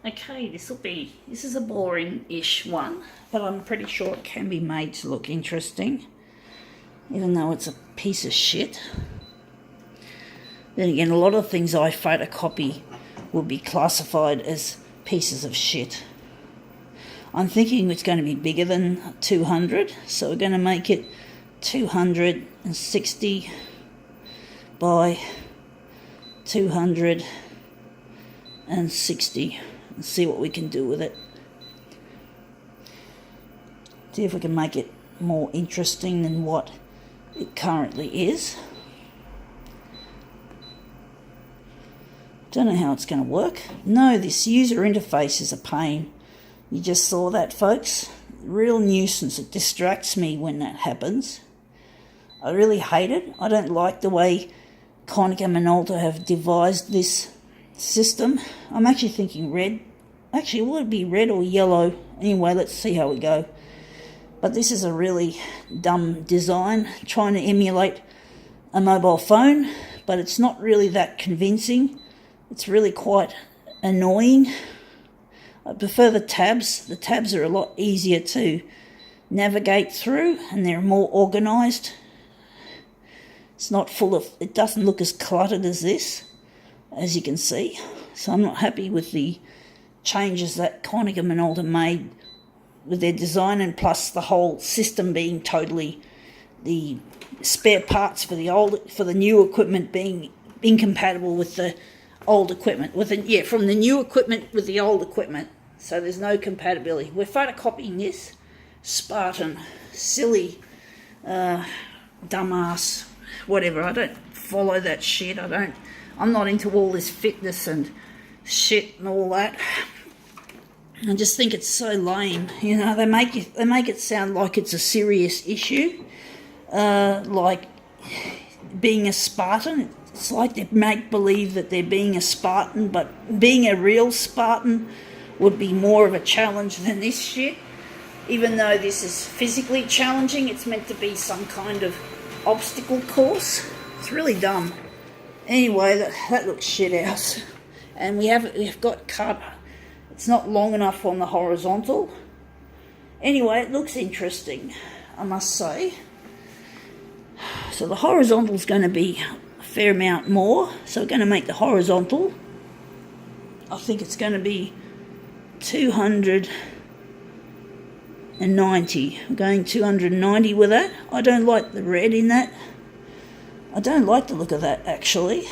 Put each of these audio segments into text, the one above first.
Okay, this is a boring-ish one, but I'm pretty sure it can be made to look interesting, even though it's a piece of shit. Then again, a lot of things I photocopy will be classified as pieces of shit. I'm thinking it's going to be bigger than 200, so we're going to make it 260 by 260 and see what we can do with it. See if we can make it more interesting than what it currently is. Don't know how it's going to work. No, this user interface is a pain. You just saw that, folks. Real nuisance. It distracts me when that happens. I really hate it. I don't like the way Konica Minolta have devised this system. I'm actually thinking red. Actually, will it be red or yellow? Anyway, let's see how we go. But this is a really dumb design, trying to emulate a mobile phone, but it's not really that convincing. It's really quite annoying. I prefer the tabs. The tabs are a lot easier to navigate through and they're more organised. It's not full of, it doesn't look as cluttered as this, as you can see. So I'm not happy with the changes that Konica Minolta made with their design, and plus the whole system being totally, the spare parts for the new equipment being incompatible with the old equipment, from the new equipment with the old equipment. So there's no compatibility. We're photocopying this Spartan, silly, dumbass, whatever. I don't follow that shit. I'm not into all this fitness and shit and all that. I just think it's so lame. You know, they make it sound like it's a serious issue, like being a Spartan. It's like they make believe that they're being a Spartan, but being a real Spartan would be more of a challenge than this shit. Even though this is physically challenging, it's meant to be some kind of obstacle course. It's really dumb. Anyway, that looks shit house. And we've got cut. It's not long enough on the horizontal. Anyway, it looks interesting, I must say. So the horizontal is going to be a fair amount more. So we're going to make the horizontal. I think it's going to be 290. I'm going 290 with that. I don't like the red in that. I don't like the look of that, actually.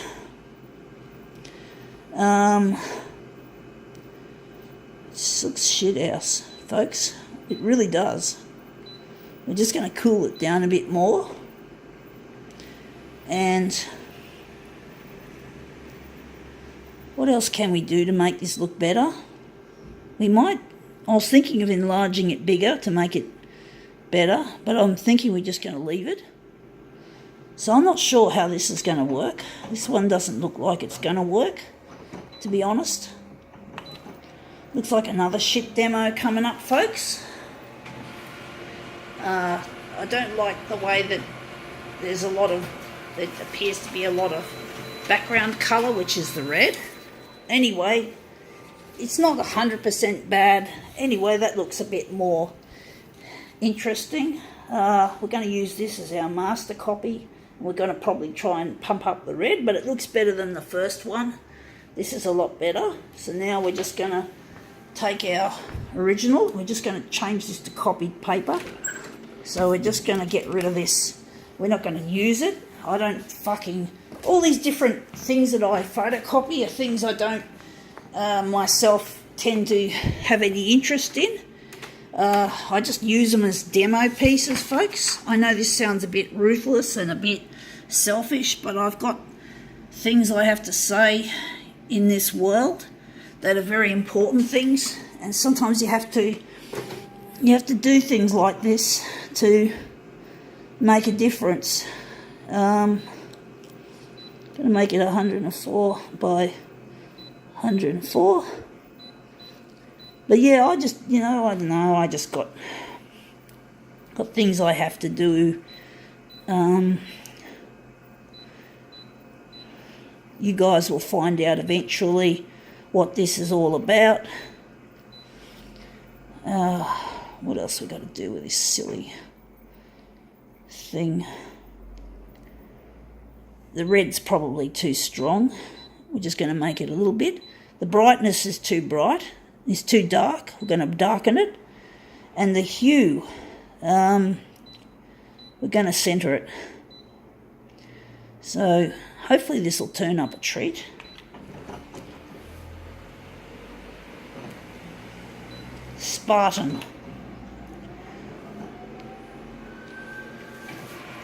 It looks shit house, folks. It really does. We're just going to cool it down a bit more. And what else can we do to make this look better? I was thinking of enlarging it bigger to make it better, but I'm thinking we're just going to leave it. So I'm not sure how this is going to work. This one doesn't look like it's going to work, to be honest. Looks like another shit demo coming up, folks. I don't like the way that there appears to be a lot of background colour, which is the red. Anyway, it's not 100% bad. Anyway, that looks a bit more interesting. We're going to use this as our master copy. We're going to probably try and pump up the red, but it looks better than the first one. This is a lot better. So now we're just going to take our original. We're just going to change this to copied paper. So we're just going to get rid of this. We're not going to use it. All these different things that I photocopy are things I don't myself tend to have any interest in. I just use them as demo pieces, folks. I know this sounds a bit ruthless and a bit selfish, but I've got things I have to say in this world that are very important things, and sometimes you have to do things like this to make a difference. Going to make it 104 by 104. But yeah, I don't know, I just got things I have to do. You guys will find out eventually what this is all about. What else we got to do with this silly thing? The red's probably too strong. We're just going to make it a little bit. The brightness is too bright. It's too dark. We're going to darken it. And the hue, we're going to centre it. So hopefully this will turn up a treat. Spartan.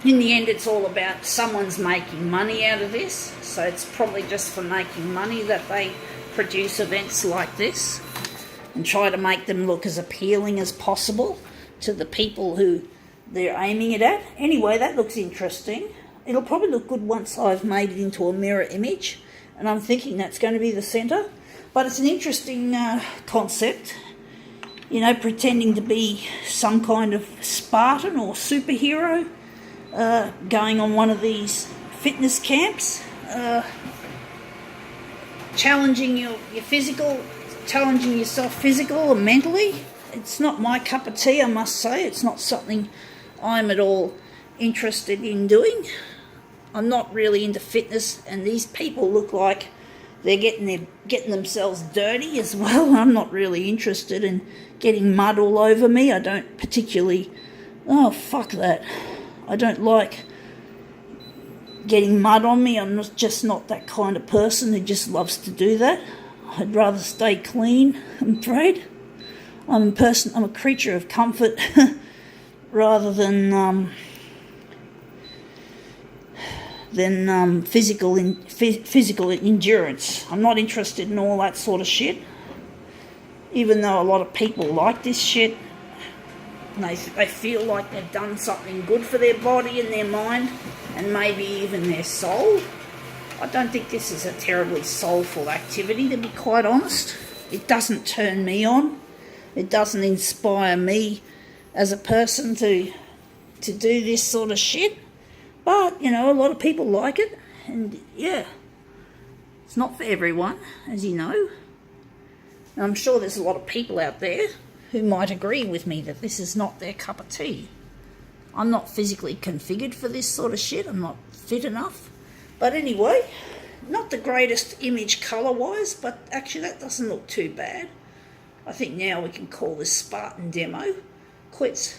In the end, it's all about someone's making money out of this. So it's probably just for making money that they produce events like this and try to make them look as appealing as possible to the people who they're aiming it at. Anyway, that looks interesting. It'll probably look good once I've made it into a mirror image, and I'm thinking that's going to be the centre. But it's an interesting concept, you know, pretending to be some kind of Spartan or superhero, going on one of these fitness camps, challenging your physical, challenging yourself physical or mentally. It's not my cup of tea, I must say. It's not something I'm at all interested in doing. I'm not really into fitness, and these people look like they're getting themselves dirty as well. I'm not really interested in getting mud all over me. I don't particularly... Oh, fuck that. I don't like getting mud on me. I'm just not that kind of person who just loves to do that. I'd rather stay clean, I'm afraid. I'm a creature of comfort rather than physical endurance. I'm not interested in all that sort of shit. Even though a lot of people like this shit, and they feel like they've done something good for their body and their mind, and maybe even their soul. I don't think this is a terribly soulful activity, to be quite honest. It doesn't turn me on. It doesn't inspire me as a person to do this sort of shit. But, you know, a lot of people like it, and yeah, it's not for everyone, as you know. And I'm sure there's a lot of people out there who might agree with me that this is not their cup of tea. I'm not physically configured for this sort of shit. I'm not fit enough. But anyway, not the greatest image colour-wise, but actually that doesn't look too bad. I think now we can call this Spartan demo quits.